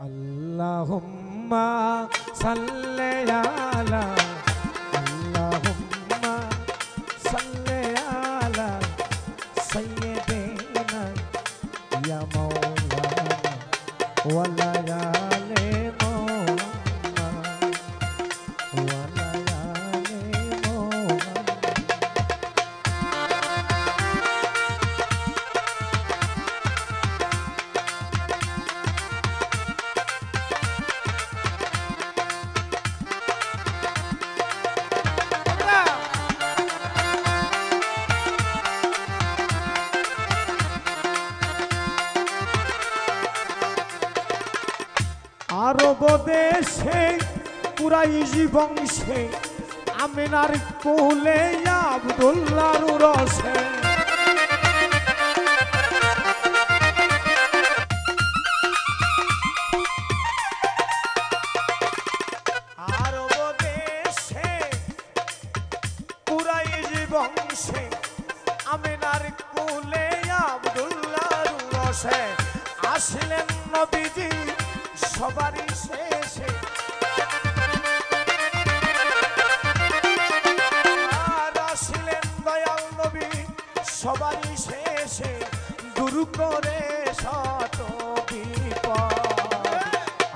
আল্লাহুম্মা সাল্লি আলা আল্লাহুম্মা সাল্লি আলা সাইয়্যিদিনা ইয়া মাওলানা ওয়ালা আলি মুহাম্মদ ওয়ালা আলি মুহাম্মদ। আরব দেশে কুরাইশি বংশে আমিনার কোলে আব্দুল্লাহর রসে আরব দেশে কুরাইশি বংশে আমিনার কোলে আব্দুল্লাহর রসে আসলেন নবীজি সবারই শেষে। আর আসলেন দয়াল নবী সবারই শেষে দূর করে শত বিপদ।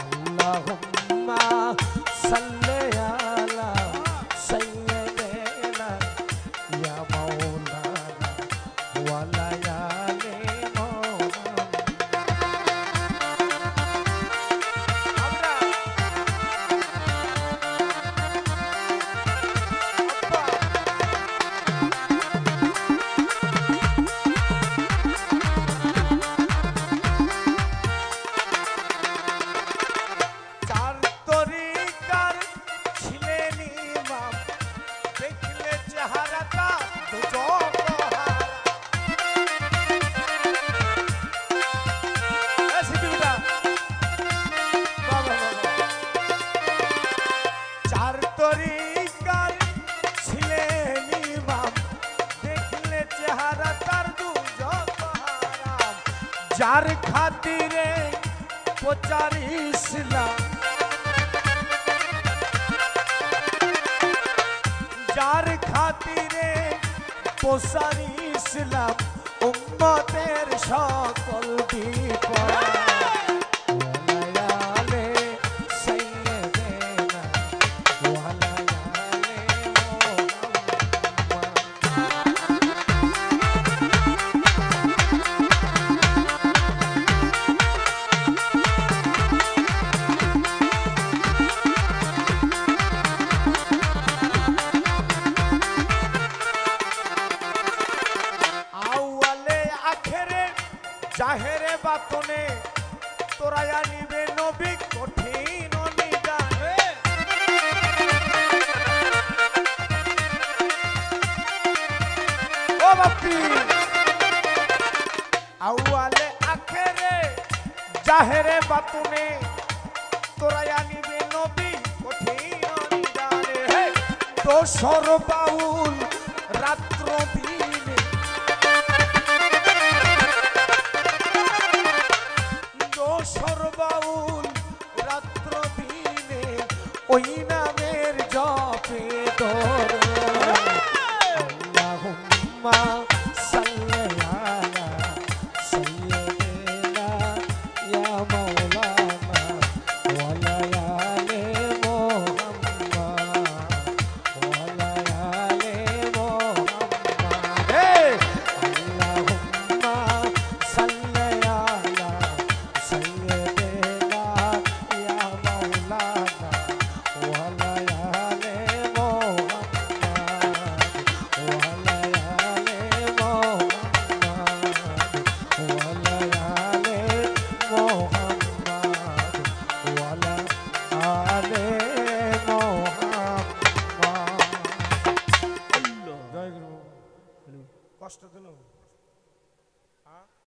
আল্লাহুম্মা সাল্লি আলা সাইয়্যিদিনা ইয়া মাওলানা ওয়ালা আলি মুহাম্মদ। যার খাতিরে প্রচার ইসলাম, যার খাতিরে প্রচার ইসলাম উম্মতের সকল বিপদ। জাহেরে বাতনে তোরায়া নিবে নবী কঠিন নিদানে। ও বাপি আউয়ালে আখেরে জাহেরে বাতনে তোরায়া নিবে নবী কঠিন নিদানে। দোসর বাউল রাত্র দিনে সরবাউল রাত্র দিনে ওই না